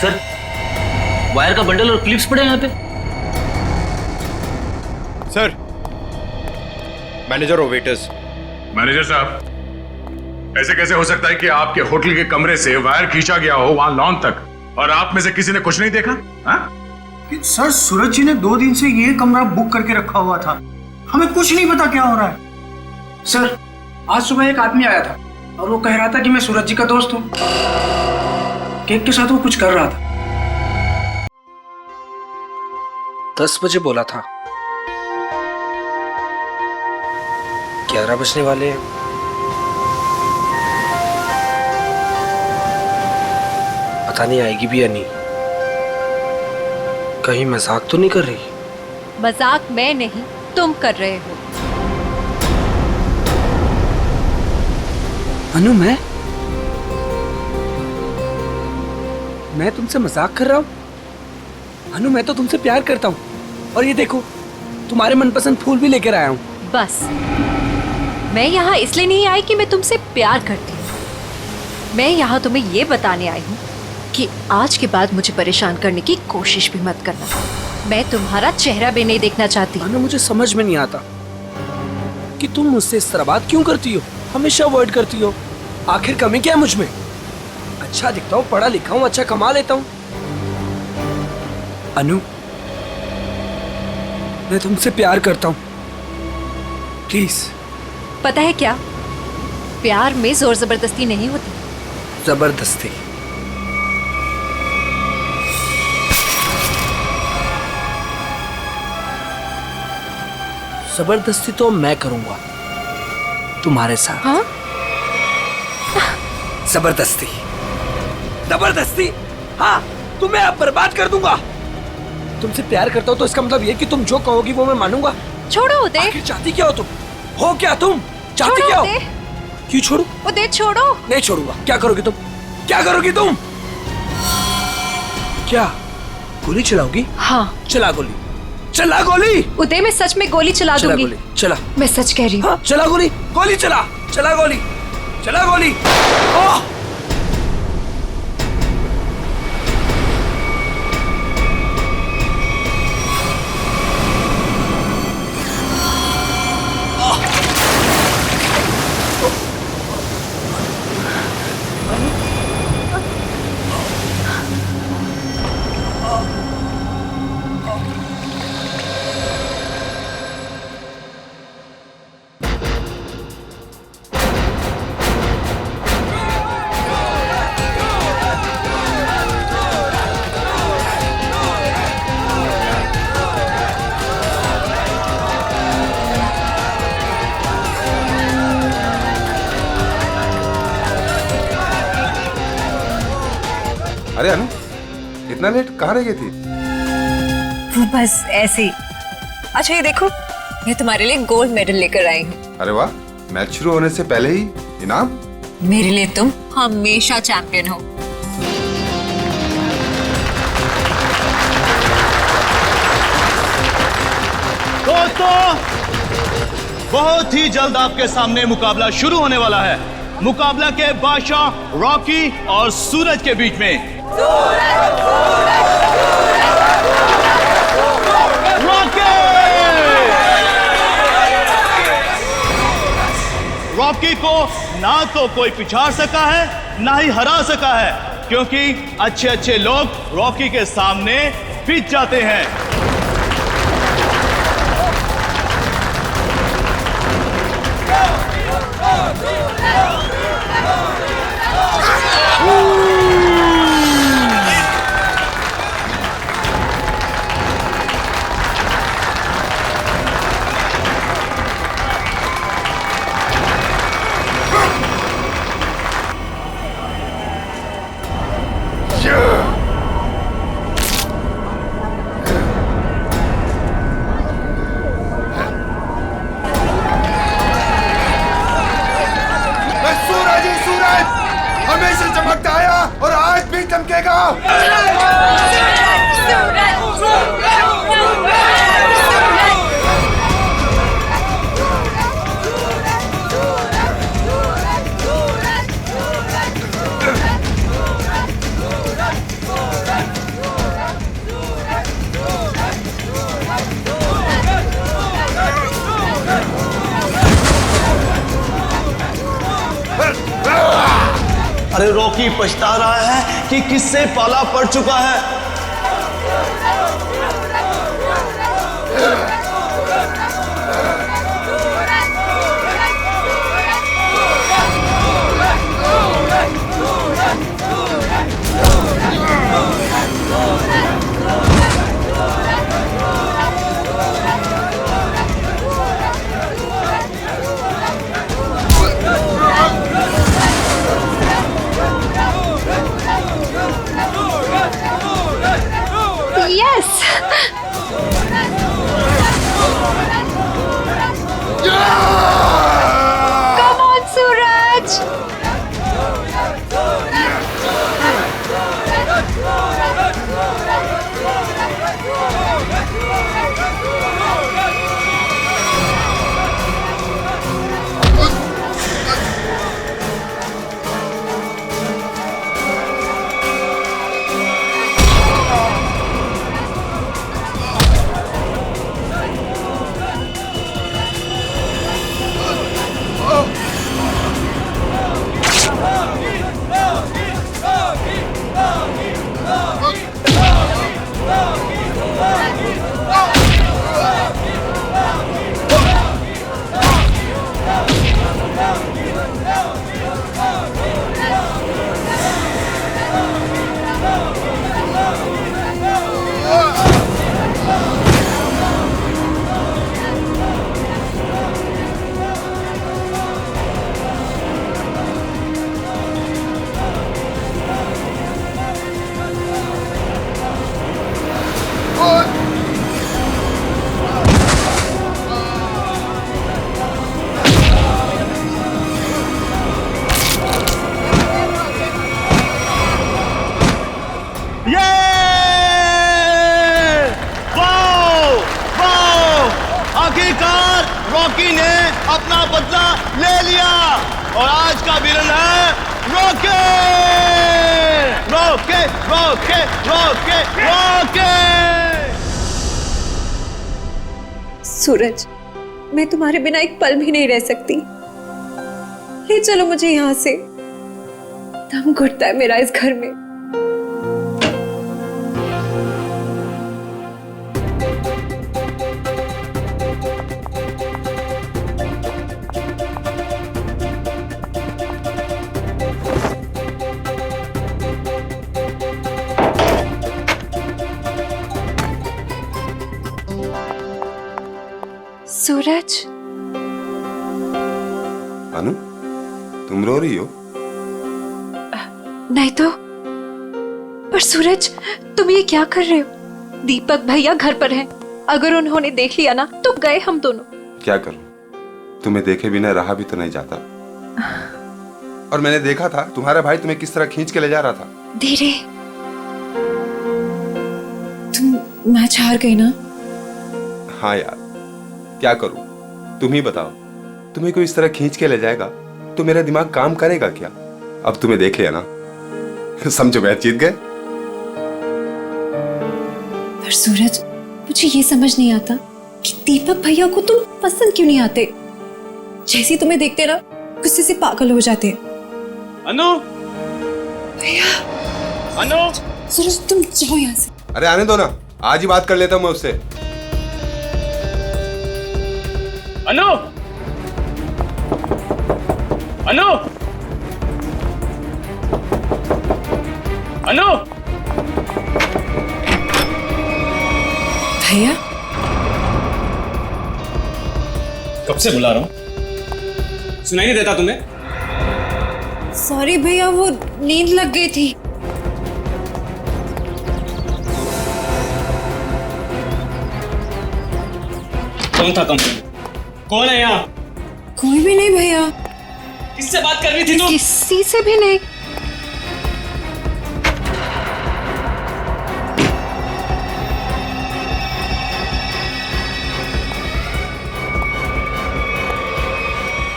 Sir, wire का bundle और clips पड़े हैं यहाँ पे। सर, मैनेजर और वेटर्स। मैनेजर साहब, ऐसे कैसे हो सकता है कि आपके होटल के कमरे से वायर खींचा गया हो वहां लॉन तक, और आप में से किसी ने कुछ नहीं देखा? हाँ? सर, सूरज जी ने 2 दिन से ये कमरा बुक करके रखा हुआ था, हमें कुछ नहीं पता क्या हो रहा है। सर, आज सुबह एक आदमी आया था और वो कह रहा था कि मैं सूरज जी का दोस्त हूँ। केक के साथ वो कुछ कर रहा था। 10 बजे बोला था, 11 बजने वाले हैं। पता नहीं आएगी भी या नहीं। कहीं मजाक तो नहीं कर रही? मजाक मैं नहीं, तुम कर रहे हो। अनु, मैं तुमसे मजाक कर रहा हूँ? अनु, मैं तो तुमसे प्यार करता हूँ, और ये देखो तुम्हारे मनपसंद फूल भी लेकर आया हूँ। बस, मैं यहाँ इसलिए नहीं आई कि मैं तुमसे प्यार करती हूँ। मैं यहाँ तुम्हें ये बताने आई हूँ कि आज के बाद मुझे परेशान करने की कोशिश भी मत करना। मैं तुम्हारा चेहरा भी नहीं देखना चाहती। अनु, मुझे समझ में नहीं आता कि तुम मुझसे इस तरह बात क्यों करती हो, हमेशा अवॉइड करती हो। आखिर कमी क्या है मुझ में? अच्छा दिखता हूँ, पढ़ा लिखा हूँ, अच्छा कमा लेता हूँ। अनु, मैं तुमसे प्यार करता हूँ, प्लीज। पता है क्या, प्यार में जोर जबरदस्ती नहीं होती। जबरदस्ती? जबरदस्ती तो मैं करूंगा तुम्हारे साथ। हाँ? जबरदस्ती, जबरदस्ती, हाँ, तुम्हें अब बर्बाद कर दूंगा। तुमसे प्यार करता हूँ तो इसका मतलब ये कि तुम जो कहोगी वो मैं मानूंगा। छोड़ो उदय। आखिर चाहती क्या हो तुम? हो क्या तुम? चाहती क्या हो? क्यों छोड़ू? उदय छोड़ो। नहीं छोड़ूंगा। क्या करोगी तुम? क्या करोगी तुम? क्या गोली चलाओगी? हाँ। चला गोली, चला गोली। उदय, मैं सच में गोली चला दूंगी। गोली चला। मैं सच कह रही हूँ। हाँ, चला गोली, गोली चला, चला गोली, चला गोली। ओह! अरे अनु, इतना लेट कहाँ रह गई थी? बस ऐसे ही। अच्छा ये देखो, मैं तुम्हारे लिए गोल्ड मेडल लेकर आई हूँ। अरे वाह, मैच शुरू होने से पहले ही इनाम? मेरे लिए तुम हमेशा चैंपियन हो। दोस्तों, बहुत ही जल्द आपके सामने मुकाबला शुरू होने वाला है। मुकाबला के बादशाह रॉकी और सूरज के बीच में। रॉकी को ना तो कोई पिछाड़ सका है, ना ही हरा सका है, क्योंकि अच्छे अच्छे लोग रॉकी के सामने पिट जाते हैं। हमेशा चमकता आया और आज भी चमकेगा। अरे रॉकी पछता रहा है कि किससे पाला पड़ चुका है। यस कम ऑन सूरज। आखिरकार रॉकी ने अपना बदला ले लिया और आज का विलन है Rocky. Rocky Rocky Rocky Rocky. Suraj, मैं तुम्हारे बिना एक पल भी नहीं रह सकती। ले चलो मुझे यहाँ से, दम घुटता है मेरा इस घर में। सूरज, अनु, तुम रो रही हो? नहीं तो। पर सूरज, तुम ये क्या कर रहे हो? दीपक भैया घर पर हैं। अगर उन्होंने देख लिया ना तो गए हम दोनों। क्या करूं? तुम्हें देखे बिना रहा भी तो नहीं जाता। और मैंने देखा था तुम्हारा भाई तुम्हें किस तरह खींच के ले जा रहा था। धीरे। तुम मैच हार गई ना? हाँ यार, क्या करूं? तुम ही बताओ। तुम्हें कोई इस तरह खींच के ले जाएगा तो मेरा दिमाग काम करेगा क्या? अब तुम्हें देख लिया ना, समझो मैच जीत गए। पर सूरज, मुझे ये समझ नहीं आता कि दीपक भैया को तुम पसंद क्यों नहीं आते। जैसे तुम्हें देखते ना गुस्से से पागल हो जाते हैं। अनु, भैया, अनु, सूरज तुम जाओ यहाँ से। अरे आने दो ना, आज ही बात कर लेता हूं मैं उससे। अनु, अनु, अनु। भैया, कब से बुला रहा हूं, सुनाई नहीं देता तुम्हें? सॉरी भैया, वो नींद लग गई थी। कौन था तुम? कौन है यहाँ? कोई भी नहीं भैया। किससे बात कर रही थी तुम? किसी से भी नहीं।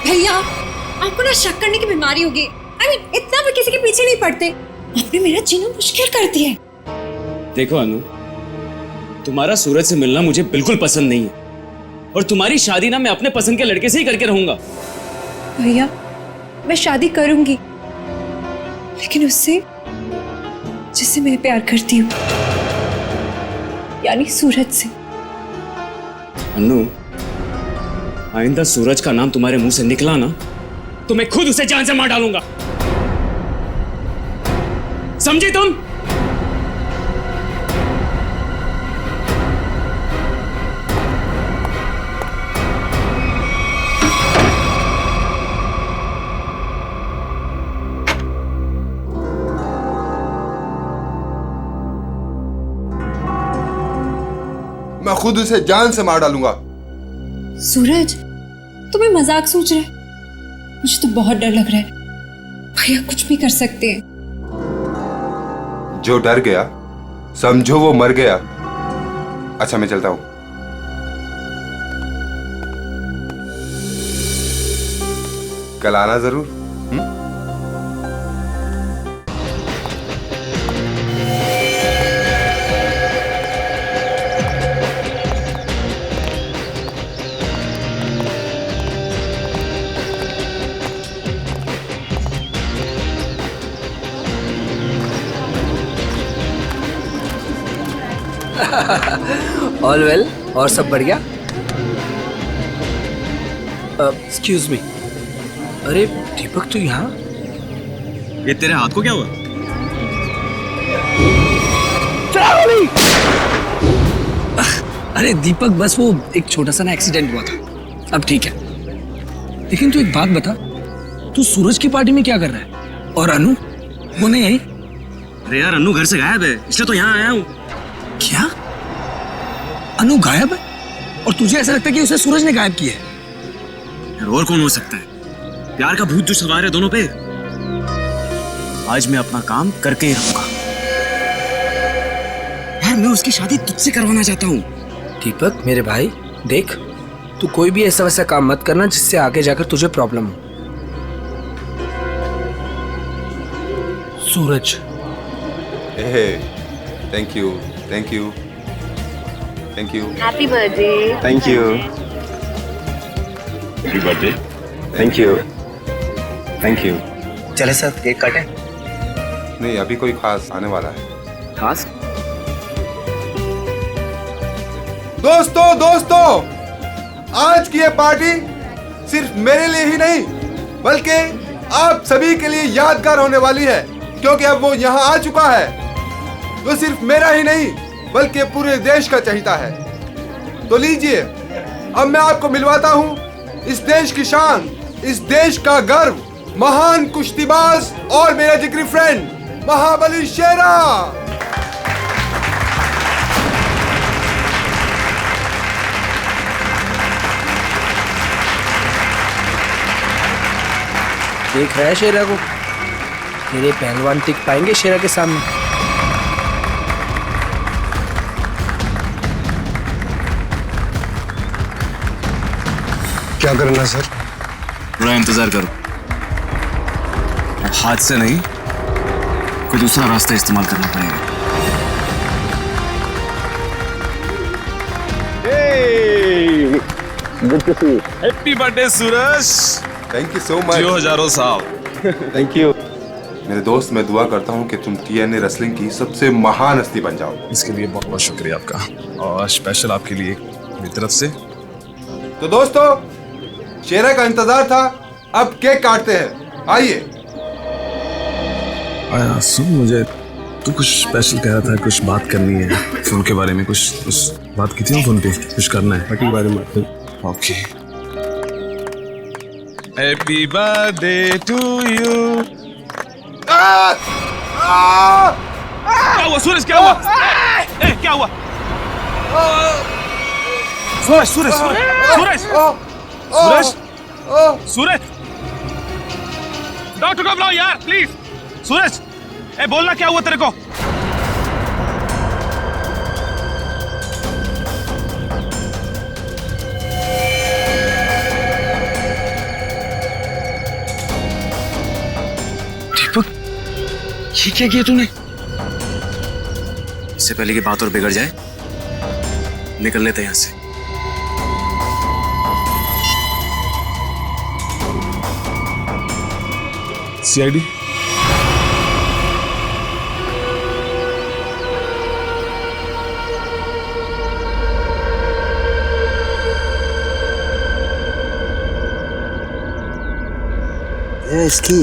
भैया, आपको ना शक करने की बीमारी होगी। इतना भी किसी के पीछे नहीं पड़ते। आपने मेरा जीना मुश्किल कर दिया है। देखो अनु, तुम्हारा सूरज से मिलना मुझे बिल्कुल पसंद नहीं है और तुम्हारी शादी ना मैं अपने पसंद के लड़के से ही करके रहूंगा। भैया, मैं शादी करूंगी लेकिन उससे जिससे मैं प्यार करती हूँ, यानी सूरज से। अन्नू, आइंदा सूरज का नाम तुम्हारे मुंह से निकला ना तो मैं खुद उसे जान से मार डालूंगा, समझी तुम? मैं खुद उसे जान से मार डालूंगा। सूरज, तुम्हें मजाक सोच रहे? मुझे तो बहुत डर लग रहा है। भैया कुछ भी कर सकते हैं। जो डर गया समझो वो मर गया। अच्छा, मैं चलता हूं। कल आना जरूर। ऑल वेल, और सब बढ़िया? एक्सक्यूज मी, अरे दीपक तू यहाँ? ये तेरे हाथ को क्या हुआ? अरे दीपक, बस वो एक छोटा सा ना एक्सीडेंट हुआ था, अब ठीक है। लेकिन तू एक बात बता, तू सूरज की पार्टी में क्या कर रहा है? और अनु वो नहीं आई? अरे यार, अन्नू घर से गायब है, इसलिए तो यहाँ आया हूँ। क्या? अनु गायब है? और तुझे ऐसा लगता है कि उसे सूरज ने गायब किया है? यार और कौन हो सकता है? प्यार का भूत जो सवार है दोनों पे। आज मैं अपना काम करके ही रहूंगा। यार मैं उसकी शादी तुझसे करवाना चाहता हूँ। दीपक मेरे भाई, देख तू कोई भी ऐसा वैसा काम मत करना जिससे आगे जाकर तुझे प्रॉब्लम हो। Suraj, thank you, thank you, thank you. Happy birthday. Thank you. Happy birthday. Thank you, thank you. चले सर, केक काटें? नहीं, अभी कोई खास आने वाला है। खास? दोस्तों, आज की ये पार्टी सिर्फ मेरे लिए ही नहीं बल्कि आप सभी के लिए यादगार होने वाली है, क्योंकि अब वो यहाँ आ चुका है। वो सिर्फ मेरा ही नहीं बल्कि पूरे देश का चहेता है। तो लीजिए, अब मैं आपको मिलवाता हूँ इस देश की शान, इस देश का गर्व, महान कुश्तीबाज और मेरा जिगरी फ्रेंड महाबली शेरा। देख रहा है शेरा को? मेरे पहलवान टिक पाएंगे शेरा के सामने? क्या करना सर? थोड़ा इंतजार करो, हाथ से नहीं कोई दूसरा रास्ता इस्तेमाल करना पड़ेगा। Happy birthday Suraj. Thank you so much. जियो हजारों साहब। थैंक यू मेरे दोस्त। मैं दुआ करता हूँ कि तुम TNA रेसलिंग की सबसे महान हस्ती बन जाओ। इसके लिए बहुत बहुत शुक्रिया आपका, और स्पेशल आपके लिए मेरी तरफ से। तो दोस्तों, शेरा का इंतजार था, अब केक काटते हैं। आइए। सुन, मुझे तू कुछ स्पेशल कह रहा था, कुछ बात करनी है फोन के बारे में। कुछ बात की थी ना फोन पे, कुछ करना है पार्टी के बारे में। Okay. Happy birthday to you. क्या हुआ सूरज? क्या हुआ? क्या हुआ? सूरज सूरज सूरज सूरज सूरज, डॉक्टर को बुलाओ यार प्लीज। सूरज, बोलना क्या हुआ तेरे को? दीपक, ये क्या किया तूने? इससे पहले की बात और बिगड़ जाए, निकल लेते यहां से। CID? है इसकी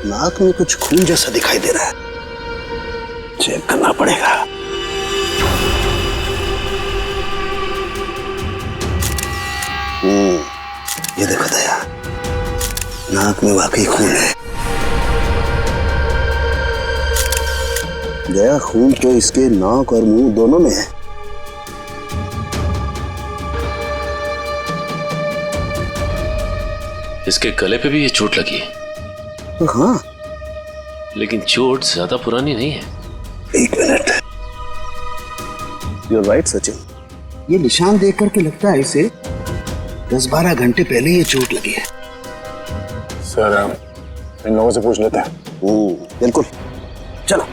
नाक में कुछ खून जैसा दिखाई दे रहा है, चेक करना पड़ेगा। ये देखो दया, नाक में वाकई खून है। दया, खून तो इसके नाक और मुंह दोनों में है। इसके गले पे भी ये चोट लगी है। हाँ, लेकिन चोट ज्यादा पुरानी नहीं है। एक minute, you are right Sachin, ये निशान देख करके लगता है इसे 10-12 घंटे पहले ये चोट लगी है। सर, इन लोगों से पूछ लेते हैं। बिल्कुल, चलो।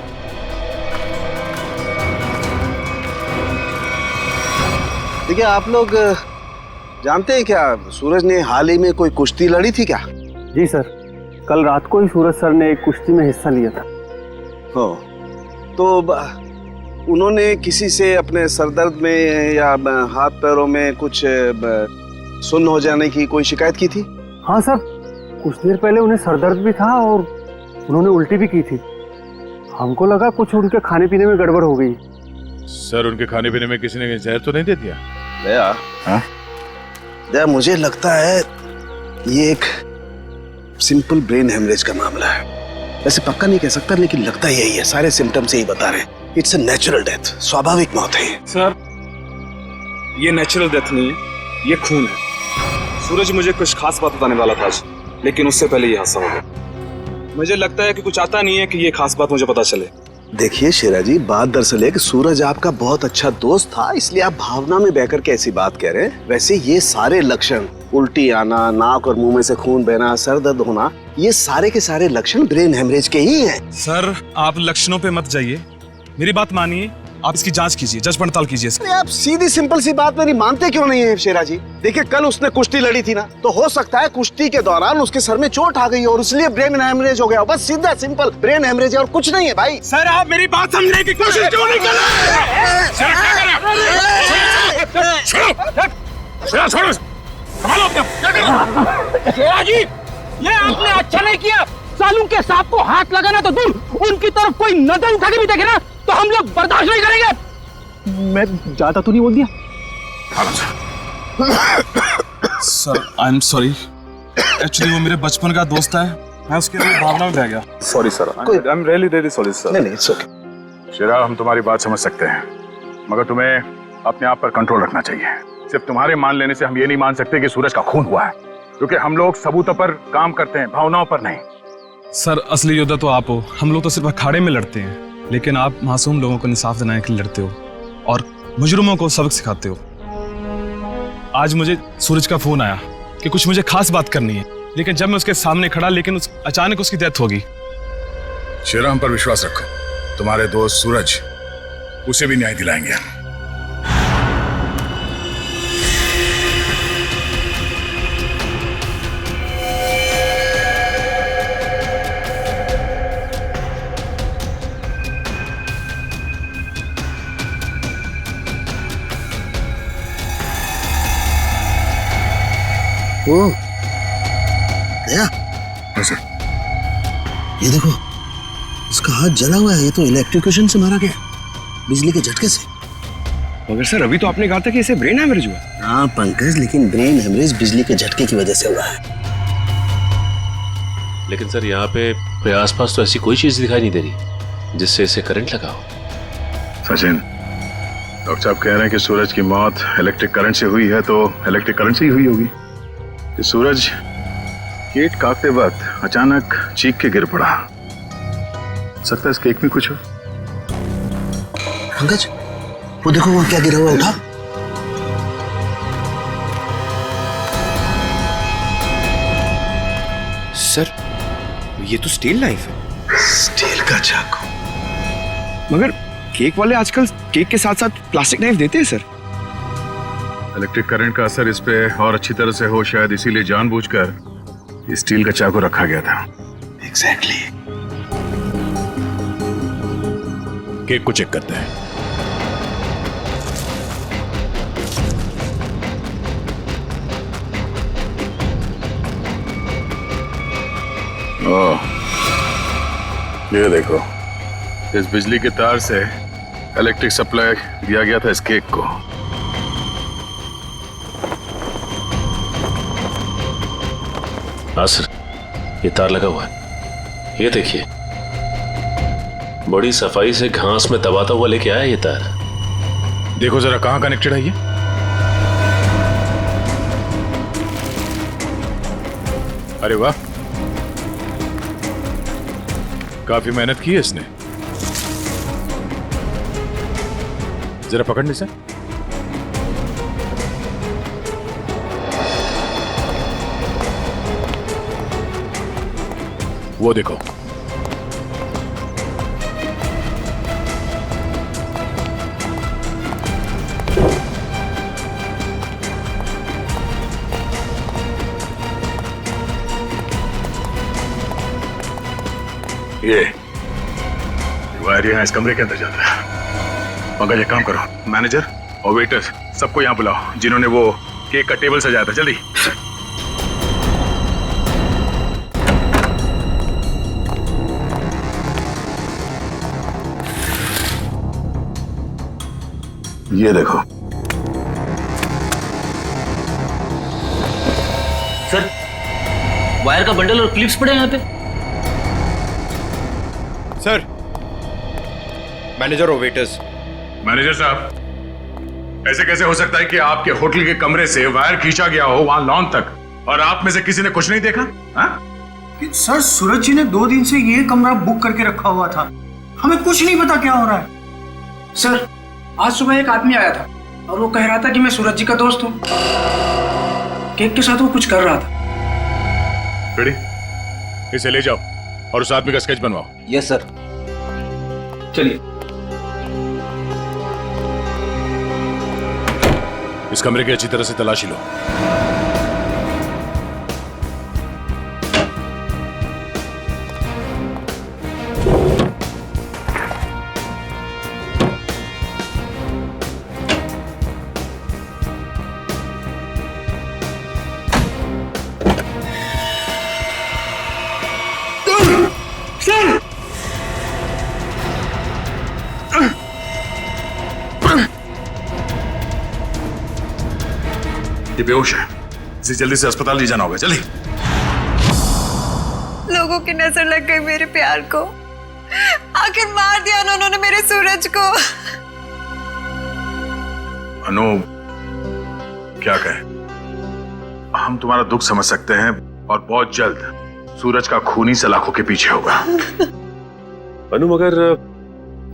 देखिए, आप लोग जानते हैं क्या, सूरज ने हाल ही में कोई कुश्ती लड़ी थी क्या? जी सर, कल रात को ही सूरज सर ने एक कुश्ती में हिस्सा लिया था। हो, तो उन्होंने किसी से अपने सरदर्द में या हाथ पैरों में कुछ सुन्न हो जाने की कोई शिकायत की थी? हाँ सर, कुछ देर पहले उन्हें सरदर्द भी था और उन्होंने उल्टी भी की थी। हमको लगा कुछ उनके खाने पीने में गड़बड़ हो गई। सर, उनके खाने पीने में किसी ने जहर तो नहीं दे दिया? दया, हाँ? दया, मुझे लगता है ये एक सिंपल ब्रेन हेमरेज का मामला है। वैसे पक्का नहीं कह सकता, लेकिन लगता यही है, सारे सिम्टम्स यही बता रहे हैं। इट्स अ नेचुरल डेथ, स्वाभाविक मौत है। सर, ये नेचुरल डेथ नहीं है, ये खून है। सूरज मुझे कुछ खास बात बताने वाला था आज, लेकिन उससे पहले ये हादसा हो गया। मुझे लगता है कि कुछ आता नहीं है कि ये खास बात मुझे पता चले। देखिए शेरा जी, बात दरअसल है कि सूरज आपका बहुत अच्छा दोस्त था, इसलिए आप भावना में बहकर के ऐसी बात कह रहे हैं। वैसे ये सारे लक्षण, उल्टी आना, नाक और मुंह में से खून बहना, सर दर्द होना, ये सारे के सारे लक्षण ब्रेन हेमरेज के ही हैं। सर, आप लक्षणों पे मत जाइए, मेरी बात मानिए, आप इसकी जांच कीजिए, जांच पड़ताल कीजिए। अरे आप सीधी सिंपल सी बात मेरी मानते क्यों नहीं है शेरा जी? देखिए, कल उसने कुश्ती लड़ी थी ना, तो हो सकता है कुश्ती के दौरान उसके सर में चोट आ गई और इसलिए ब्रेन हेमरेज हो गया। बस सीधा सिंपल ब्रेन हेमरेज है और कुछ नहीं है भाई। सर, आप मेरी बात समझने की कोशिश क्यों नहीं कर रहे? ये आपने अच्छा नहीं किया। सालू के सांप को हाथ लगाना तो दूर, उनकी तरफ कोई नजर उठा के भी देखे ना तो हम लोग बर्दाश्त नहीं करेंगे। मैं ज्यादा तो नहीं बोल दिया? Sir, I am sorry, actually वो मेरे बचपन का दोस्त है, मैं उसके लिए भावना में बह गया। Sorry sir, I am really really sorry sir. नहीं, इट्स ओके। शेरा, हम तुम्हारी बात समझ सकते हैं, मगर तुम्हें अपने आप पर कंट्रोल रखना चाहिए। सिर्फ तुम्हारे मान लेने से हम ये नहीं मान सकते कि सूरज का खून हुआ है, क्योंकि हम लोग सबूतों पर काम करते हैं, भावनाओं पर नहीं। सर, असली योद्धा तो आप हो, हम लोग तो सिर्फ अखाड़े में लड़ते हैं, लेकिन आप मासूम लोगों को इंसाफ दिलाने के लिए लड़ते हो और मुजरिमों को सबक सिखाते हो। आज मुझे सूरज का फोन आया कि कुछ मुझे खास बात करनी है, लेकिन जब मैं उसके सामने खड़ा, लेकिन अचानक उसकी डेथ होगी। शेरा, हम पर विश्वास रखो, तुम्हारे दोस्त सूरज, उसे भी न्याय दिलाएंगे। ओ, दया, ये देखो, इसका हाथ जला हुआ है। ये तो इलेक्ट्रिक्यूशन से मारा गया, बिजली के झटके से। मगर सर, अभी तो आपने कहा था कि इसे ब्रेन हेमरेज हुआ। हाँ पंकज, लेकिन ब्रेन हेमरेज बिजली के झटके की वजह से हुआ है। लेकिन सर, यहाँ पे आसपास तो ऐसी कोई चीज दिखाई नहीं दे रही जिससे इसे करंट लगा हो। सचिन, डॉक्टर साहब कह रहे हैं कि सूरज की मौत इलेक्ट्रिक करंट से हुई है, तो इलेक्ट्रिक करंट से ही हुई होगी। कि सूरज केक काटते वक्त अचानक चीख के गिर पड़ा। सकता है इस केक में कुछ हो। पंकज, वो देखो, वो क्या गिरा हुआ उठा। सर, ये तो स्टील नाइफ है। स्टील का चाकू। मगर केक वाले आजकल केक के साथ साथ प्लास्टिक नाइफ देते हैं सर। इलेक्ट्रिक करंट का असर इस पे और अच्छी तरह से हो, शायद इसीलिए जानबूझकर स्टील का चाकू रखा गया था। एग्जैक्टली। केक को चेक करते हैं। ओह, ये देखो, इस बिजली के तार से इलेक्ट्रिक सप्लाई दिया गया था इस केक को। हाँ सर, ये तार लगा हुआ है, ये देखिए, बड़ी सफाई से घास में दबाता हुआ लेके आया ये तार। देखो जरा कहां कनेक्टेड है ये। अरे वाह, काफी मेहनत की है इसने। जरा पकड़ने से। वो देखो, ये वायर यहाँ इस कमरे के अंदर जाता है। पंकज, एक काम करो, मैनेजर और वेटर सबको यहाँ बुलाओ जिन्होंने वो केक का टेबल सजाया था। जल्दी। ये देखो सर, वायर का बंडल और क्लिप्स पड़े हैं यहाँ पे। सर, मैनेजर और वेटर्स। मैनेजर साहब, ऐसे कैसे हो सकता है कि आपके होटल के कमरे से वायर खींचा गया हो वहां लॉन तक और आप में से किसी ने कुछ नहीं देखा? सर, सूरज जी ने 2 दिन से ये कमरा बुक करके रखा हुआ था, हमें कुछ नहीं पता क्या हो रहा है। सर, आज सुबह एक आदमी आया था और वो कह रहा था कि मैं सूरज जी का दोस्त हूँ। केक के साथ वो कुछ कर रहा था। रेडी, इसे ले जाओ और उस आदमी का स्केच बनवाओ। Yes sir. चलिए। इस कमरे की अच्छी तरह से तलाशी लो। ये बेहोश है, इसे जल्दी से अस्पताल ले जाना होगा। जल्दी। लोगों की नजर लग गई मेरे प्यार को, आखिर मार दिया उन्होंने मेरे सूरज को। अनु, क्या कहे, हम तुम्हारा दुख समझ सकते हैं और बहुत जल्द सूरज का खूनी सलाखों के पीछे होगा। अनु, मगर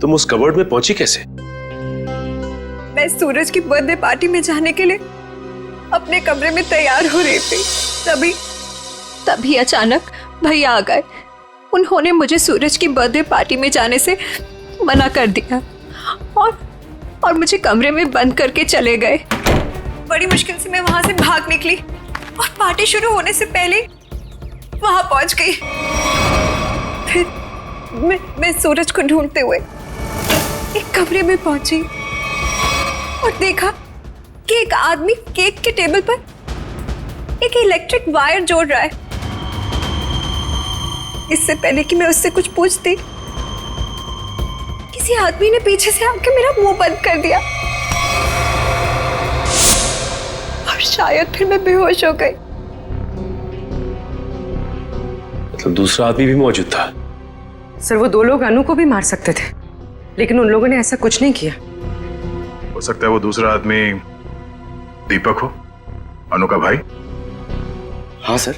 तुम उस कबर्ड में पहुंची कैसे? मैं सूरज की बर्थडे पार्टी में जाने के लिए अपने कमरे में तैयार हो रही थी, तभी अचानक भैया आ गए। उन्होंने मुझे सूरज की बर्थडे पार्टी में जाने से मना कर दिया और मुझे कमरे में बंद करके चले गए। बड़ी मुश्किल से मैं वहां से भाग निकली और पार्टी शुरू होने से पहले वहां पहुंच गई। फिर मैं सूरज को ढूंढते हुए एक कमरे में पहुंची और देखा कि एक आदमी केक के टेबल पर एक इलेक्ट्रिक वायर जोड़ रहा है। इससे पहले कि मैं उससे कुछ पूछती, किसी आदमी ने पीछे से आकर मेरा मुंह बंद कर दिया और शायद फिर मैं बेहोश हो गई। मतलब दूसरा आदमी भी मौजूद था? सर, वो 2 लोग अनु को भी मार सकते थे, लेकिन उन लोगों ने ऐसा कुछ नहीं किया। हो सकता है वो दूसरा आदमी दीपक हो, अनु का भाई। हाँ सर,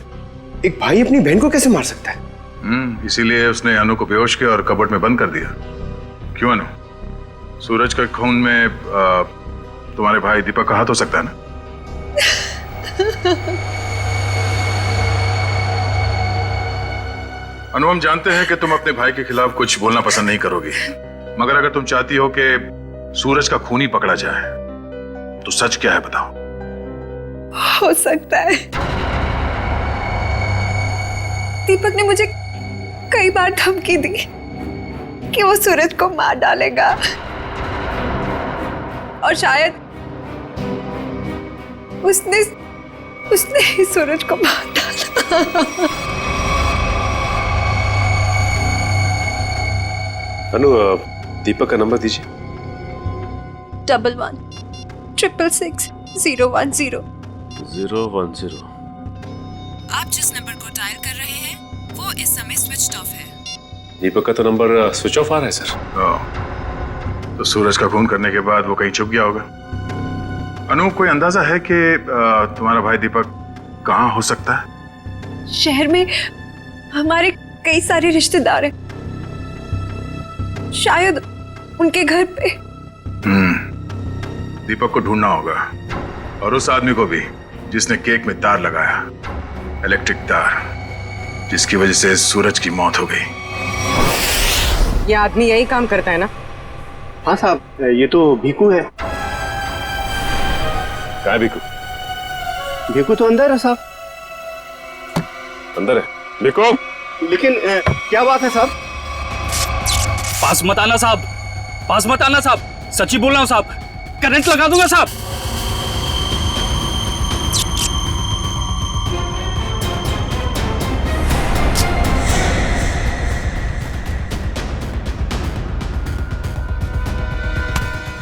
एक भाई अपनी बहन को कैसे मार सकता है? इसीलिए उसने अनु को बेहोश किया और कबर्ड में बंद कर दिया। क्यों अनु, सूरज के खून में तुम्हारे भाई दीपक का हाथ हो सकता है ना? अनु, हम जानते हैं कि तुम अपने भाई के खिलाफ कुछ बोलना पसंद नहीं करोगी, मगर अगर तुम चाहती हो कि सूरज का खूनी पकड़ा जाए तो सच क्या है बताओ। हो सकता है दीपक ने मुझे कई बार धमकी दी कि वो सूरज को मार डालेगा और शायद उसने ही सूरज को मार डाला। अनु दीपक का नंबर दीजिए। 111666 010। आप जिस नंबर को डायल कर रहे हैं वो इस समय स्विच ऑफ है। दीपक का तो नंबर स्विच ऑफ आ रहा है सर। तो सूरज का खून करने के बाद वो कहीं छुप गया होगा। अनु, कोई अंदाजा है कि तुम्हारा भाई दीपक कहाँ हो सकता है? शहर में हमारे कई सारे रिश्तेदार हैं, शायद उनके घर पे। दीपक को ढूंढना होगा, और उस आदमी को भी जिसने केक में तार लगाया, इलेक्ट्रिक तार, जिसकी वजह से सूरज की मौत हो गई। ये आदमी यही काम करता है ना? हाँ साहब, ये तो भीकू है। क्या है भीकू? भीकू तो अंदर है साहब। अंदर है भीकू? लेकिन क्या बात है साहब? पास मत आना साहब, पास मत आना साहब, सच्ची बोल रहा हूं साहब, करंट लगा दूंगा साहब।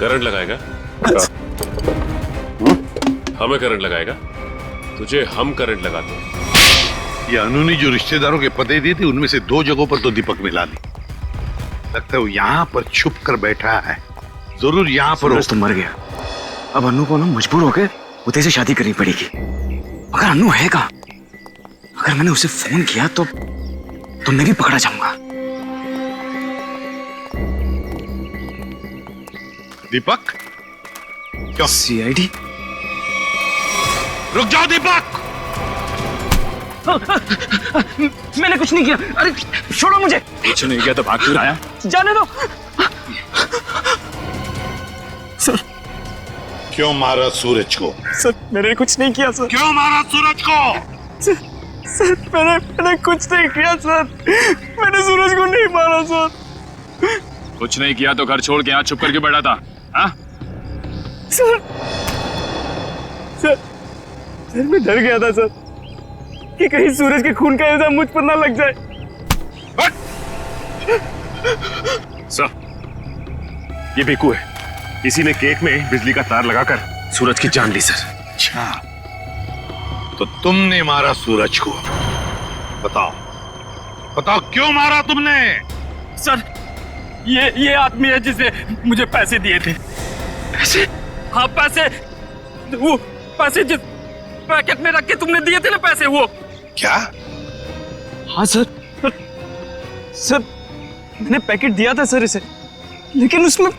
करंट लगाएगा? हमें करंट लगाएगा? तुझे हम करंट लगाते हैं। ये अनु ने जो रिश्तेदारों के पते दिए थे उनमें से 2 जगहों पर तो दीपक मिला ली। लगता है वो यहाँ पर छुप कर बैठा है। जरूर यहाँ पर सूरज तो मर गया। अब अनु को ना मजबूर होकर उदय से शादी करनी पड़ेगी। अगर अनु है कहाँ? अगर मैंने उसे फोन किया तो मैं भी पकड़ा जाऊंगा। दीपक? क्या? सीआईडी? रुक जाओ दीपक! मैंने कुछ नहीं किया। अरे छोड़ो मुझे। कुछ नहीं किया तो भाग क्यों आया? जाने दो। सर, क्यों मारा सूरज को? सर मैंने कुछ नहीं किया सर। क्यों मारा सूरज को? सर मैंने कुछ नहीं किया सर। मैंने सूरज को नहीं मारा सर। कुछ नहीं किया तो घर छोड़ के यहाँ छुप करके बैठा था, हाँ? सर मैं डर गया था सर कि कहीं सूरज के खून का इल्जाम मुझ पर ना लग जाए। सर, ये भीकू है। किसी ने केक में बिजली का तार लगाकर सूरज की जान ली सर। अच्छा, तो तुमने मारा सूरज को? बताओ क्यों मारा तुमने? सर ये आदमी है जिसे मुझे पैसे दिए थे। पैसे? हाँ पैसे, वो पैसे जिस पैकेट में रख के तुमने दिए थे ना पैसे, वो। क्या? हाँ सर मैंने पैकेट दिया था सर इसे, लेकिन उसमें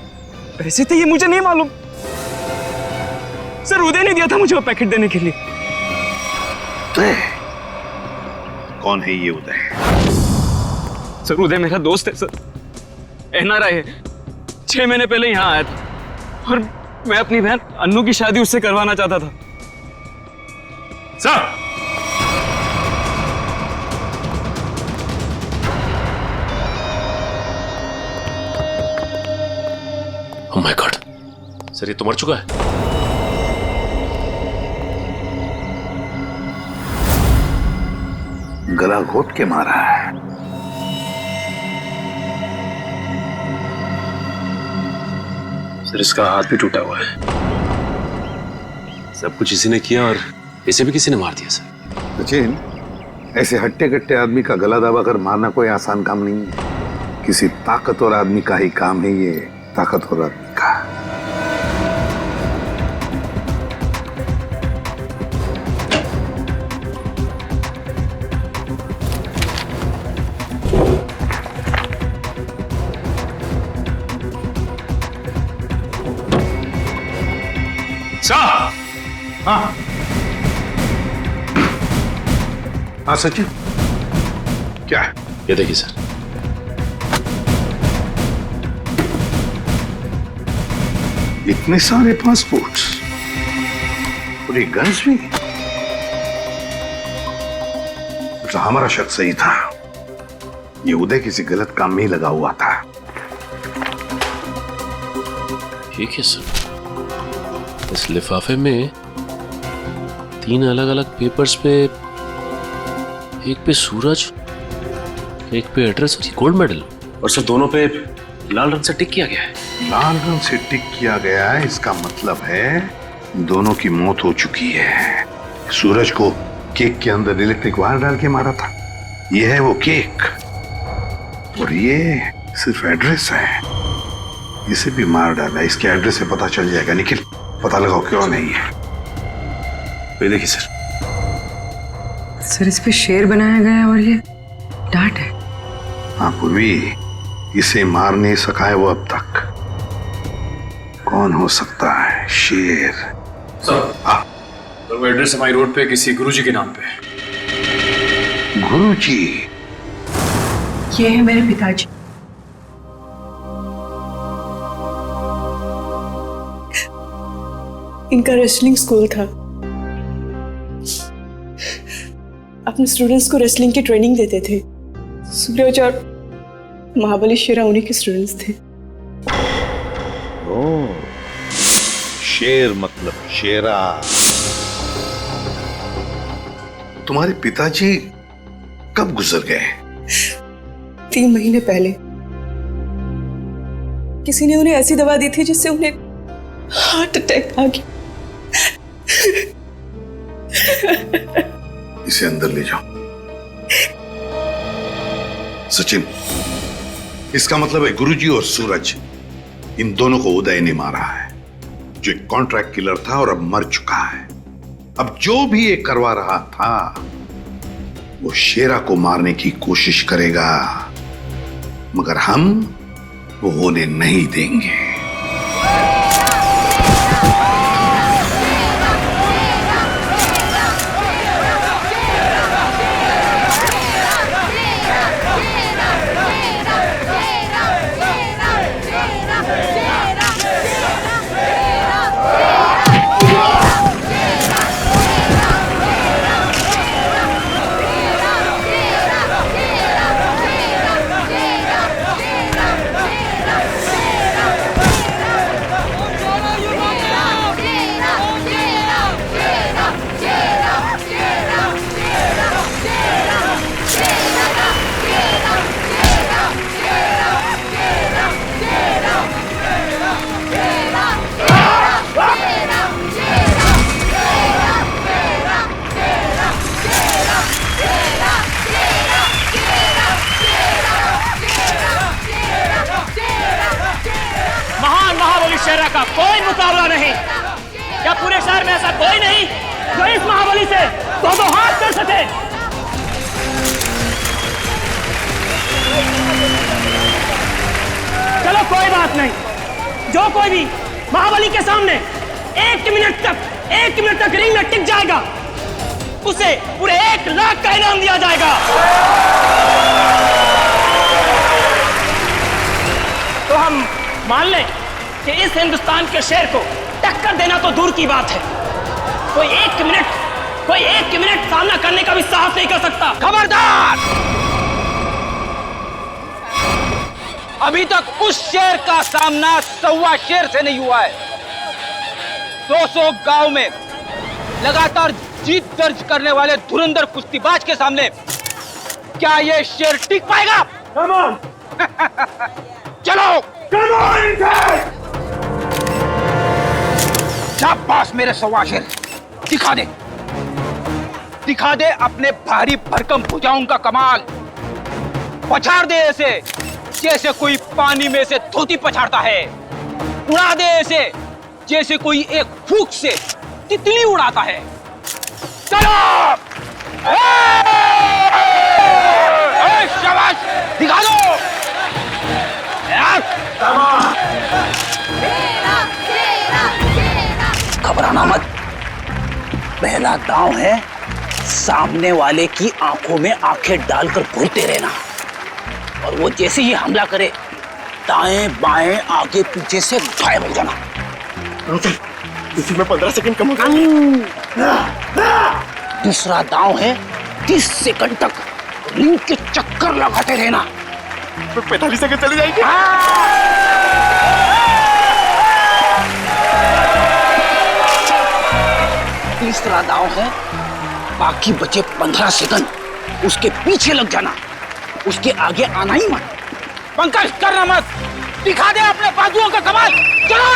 पैसे थे ये मुझे नहीं मालूम। सर उदय ने दिया था मुझे वो पैकेट देने के लिए। कौन है ये उदय? सर उदय मेरा दोस्त है सर, एनआरआई है। 6 महीने पहले यहाँ आया था और मैं अपनी बहन अन्नू की शादी उससे करवाना चाहता था। Sir, oh my God, sir ये तो मर चुका है। गला घोट के मारा है। सर इसका हाथ भी टूटा हुआ है। सब कुछ इसी ने किया और इसे भी किसी ने मार दिया सर। सचिन, ऐसे हट्टे कट्टे आदमी का गला दबाकर मारना कोई आसान काम नहीं है। किसी ताकतवर आदमी का ही काम है ये, ताकतवर आदमी का। हाँ सचिन, क्या है? ये देखिए सर। इतने सारे पासपोर्ट्स, पूरी गन्स भी। तो हमारा शक सही था, ये उदय किसी गलत काम में ही लगा हुआ था। ठीक है सर, इस लिफाफे में 3 अलग अलग पेपर्स पे, एक पे सूरज, एक पे एड्रेस और गोल्ड मेडल। और सर दोनों पे लाल रंग से टिक किया गया है। लाल रंग से टिक किया गया है, इसका मतलब है दोनों की मौत हो चुकी है। सूरज को केक के अंदर इलेक्ट्रिक वायर डाल के मारा था। ये है वो केक और ये सिर्फ एड्रेस है। इसे भी मार डाला, इसके एड्रेस से पता चल जाएगा। निखिल पता लगाओ क्यों नहीं है। ये देखिए सर। सर इस पे शेर बनाया गया है और ये डांट है। हाँ पूर्वी, इसे मार नहीं सका है वो अब तक। कौन हो सकता है? शेर। सर वो एड्रेस हमारी रोड पे किसी गुरुजी के नाम पे। गुरुजी? ये है मेरे पिताजी। इनका रेसलिंग स्कूल था। अपने स्टूडेंट्स को रेसलिंग की ट्रेनिंग देते थे। सूरज और महाबली शेरा उन्हीं के स्टूडेंट्स थे। ओ, शेर मतलब शेरा। तुम्हारे पिताजी कब गुजर गए? 3 महीने पहले। किसी ने उन्हें ऐसी दवा दी थी जिससे उन्हें हार्ट अटैक आ गया। इसे अंदर ले जाओ। सचिन, इसका मतलब है गुरुजी और सूरज, इन दोनों को उदय ने मारा है, जो एक कॉन्ट्रैक्ट किलर था और अब मर चुका है। अब जो भी ये करवा रहा था वो शेरा को मारने की कोशिश करेगा, मगर हम वो होने नहीं देंगे। शेरा का कोई मुकाबला नहीं। क्या पूरे शहर में ऐसा कोई नहीं जो इस महाबली से दो हाथ कर सके? चलो कोई बात नहीं, जो कोई भी महाबली के सामने 1 मिनट तक रिंग में टिक जाएगा उसे पूरे 1 लाख का इनाम दिया जाएगा। तो हम मान लें कि इस हिंदुस्तान के शेर को टक्कर देना तो दूर की बात है, कोई एक मिनट सामना करने का भी साहस नहीं कर सकता। खबरदार! अभी तक उस शेर का सामना 1.25 शेर से नहीं हुआ है। 200 गांव में लगातार जीत दर्ज करने वाले धुरंधर कुश्तीबाज के सामने क्या ये शेर टिक पाएगा? Come on! चलो! Come on! शाबाश मेरे 1.25 शेर, दिखा दे अपने भारी भरकम भुजाओं का कमाल। पछाड़ दे ऐसे जैसे कोई पानी में से धोती पछाड़ता है। उड़ा दे ऐसे जैसे कोई एक फूंक से तितली उड़ाता है। चलो! शाबाश, दिखा दो। घबराना मत, पहला दांव है सामने वाले की आंखों में आंखें डालकर घूरते रहना, और वो जैसे ही हमला करे दाएं बाएं आगे पीछे से गायब हो जाना। इसी में 15 सेकंड कम हो गए। दूसरा दांव है 30 सेकंड तक रिंग के चक्कर लगाते रहना। 45 सेकंड चली जाएगी। तीसरा दांव है बाकी बचे 15 सेकंड उसके पीछे लग जाना, उसके आगे आना ही मत। पंकज करना मत, दिखा दे अपने बाजुओं का कमाल। चलो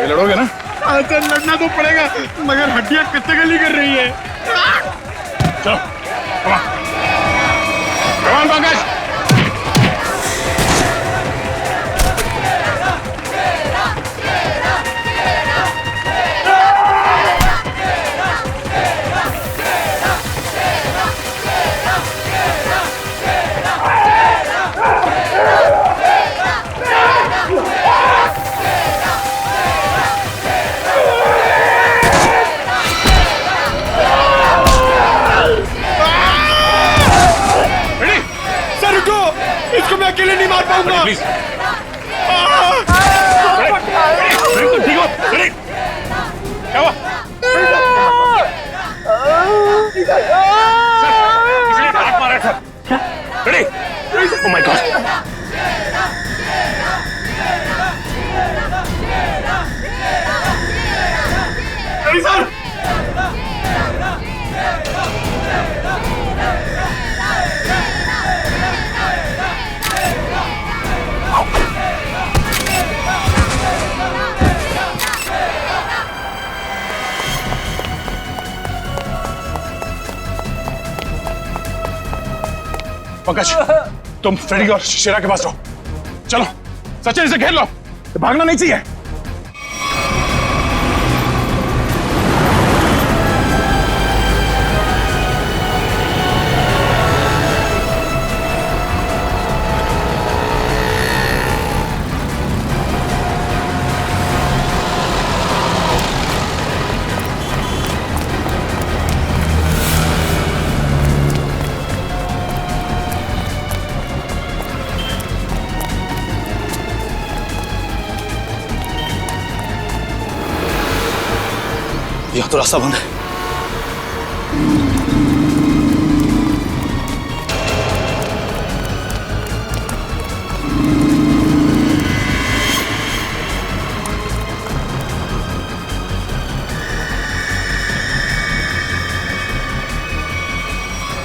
लड़ोगे ना? सर लड़ना तो पड़ेगा मगर हड्डियां कितने गली कर रही है। चलो कमान पंकज। इसको मैं अकेले नहीं मार पाऊंगा। प्लीज ठीक हो? क्या हुआ? किसी ने हाथ मारा था। Ready? Oh my God. Sir Pankaj तुम फ्रेडी और शेरा के पास रहो। चलो सचिन इसे घेर लो, भागना नहीं चाहिए। यहाँ तो रास्ता बंद है।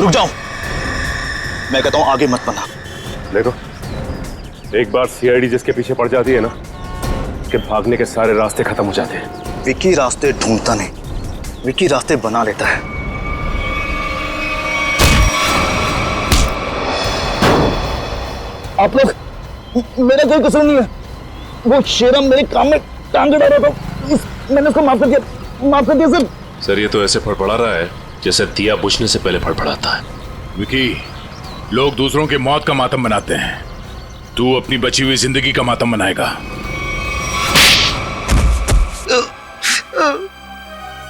रुक जाओ, मैं कहता हूं आगे मत बढ़ना। देखो एक बार सीआईडी जिसके पीछे पड़ जाती है ना, उसके भागने के सारे रास्ते खत्म हो जाते हैं। विकी रास्ते ढूंढता नहीं, विकी रास्ते बना लेता है। आप लोग, मेरा कोई कसूर नहीं है। वो शेरा मेरे काम में टांग अड़ा रहा था, मैंने उसको माफ कर दिया सर। सर ये तो ऐसे फड़फड़ा रहा है जैसे दिया बुझने से पहले फड़फड़ाता है। विकी, लोग दूसरों की मौत का मातम मनाते हैं, तू अपनी बची हुई जिंदगी का मातम मनाएगा।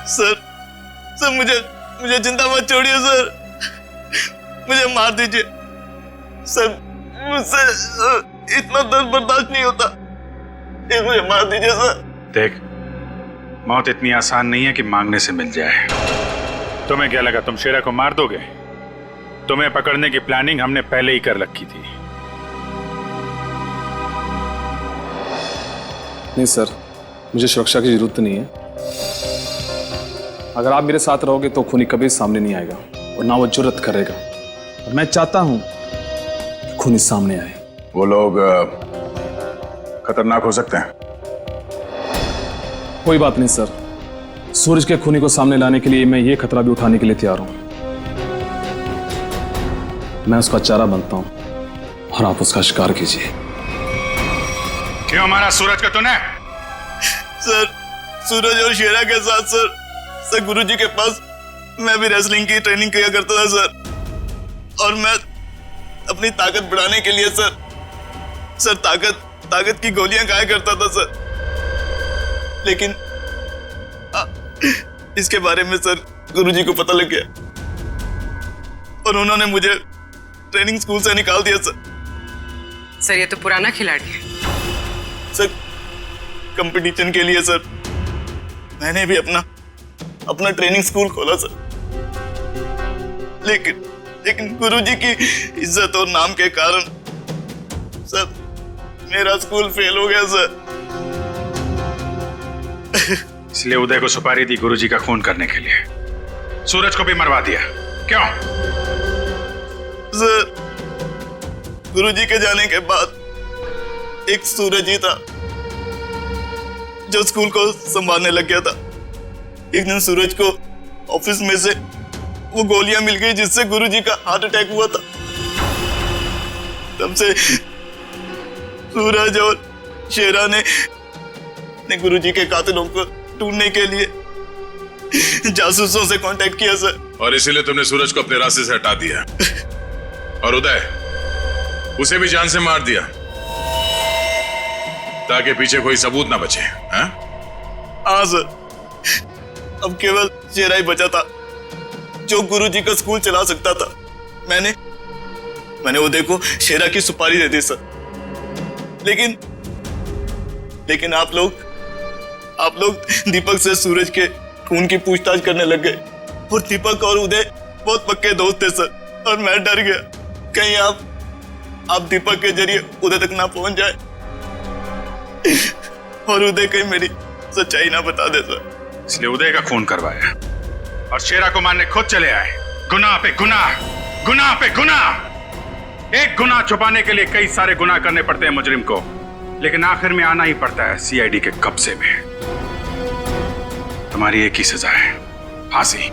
सर मुझे जिंदा मत छोड़िए सर, मुझे मार दीजिए सर, मुझसे इतना दर्द बर्दाश्त नहीं होता, मुझे मार दीजिए सर। देख, मौत इतनी आसान नहीं है कि मांगने से मिल जाए। तुम्हें क्या लगा तुम शेरा को मार दोगे? तुम्हें पकड़ने की प्लानिंग हमने पहले ही कर रखी थी। नहीं सर, मुझे सुरक्षा की जरूरत नहीं है। अगर आप मेरे साथ रहोगे तो खूनी कभी सामने नहीं आएगा और ना वो जुर्रत करेगा। और मैं चाहता हूं कि खूनी सामने आए। वो लोग खतरनाक हो सकते हैं। कोई बात नहीं सर, सूरज के खूनी को सामने लाने के लिए मैं ये खतरा भी उठाने के लिए तैयार हूं। मैं उसका चारा बनता हूं और आप उसका शिकार कीजिए। क्यों हमारा सूरज का तूने? सर सूरज और शेरा के साथ सर गुरुजी के पास मैं भी रेसलिंग की ट्रेनिंग किया करता था सर। और मैं अपनी ताकत बढ़ाने के लिए सर ताकत की गोलियां खाया करता था सर। लेकिन इसके बारे में सर गुरुजी को पता लग गया और उन्होंने मुझे ट्रेनिंग स्कूल से निकाल दिया सर। ये तो पुराना खिलाड़ी है सर। कंपटीशन के लिए सर मैंने भी अपना ट्रेनिंग स्कूल खोला सर। लेकिन गुरुजी की इज्जत और नाम के कारण सर मेरा स्कूल फेल हो गया सर। इसलिए उदय को सुपारी दी गुरुजी का खून करने के लिए, सूरज को भी मरवा दिया। क्यों? सर गुरुजी के जाने के बाद एक सूरज ही था जो स्कूल को संभालने लग गया था। एक दिन सूरज को ऑफिस में से वो गोलियां मिल गई जिससे गुरुजी का हार्ट अटैक हुआ था। तब से सूरज और शेरा ने गुरुजी के कातिलों को ढूंढने के लिए जासूसों से कांटेक्ट किया सर। और इसीलिए तुमने सूरज को अपने रास्ते से हटा दिया और उदय उसे भी जान से मार दिया ताकि पीछे कोई सबूत ना बचे। हाँ सर। अब केवल शेरा ही बचा था जो गुरुजी का स्कूल चला सकता था। मैंने उदय को शेरा की सुपारी दे दी सर। लेकिन आप लोग दीपक से सूरज के खून की पूछताछ करने लग गए और दीपक और उदय बहुत पक्के दोस्त थे सर। और मैं डर गया कहीं आप दीपक के जरिए उदय तक ना पहुंच जाए और उदय कहीं मेरी सच्चाई ना बता दे सर। इसलिए उदय का खून करवाया और शेरा को मारने खुद चले आए। गुनाह पे गुनाह, गुनाह पे गुनाह। एक गुनाह छुपाने के लिए कई सारे गुनाह करने पड़ते हैं मुजरिम को, लेकिन आखिर में आना ही पड़ता है सीआईडी के कब्जे में। तुम्हारी एक ही सजा है, फांसी।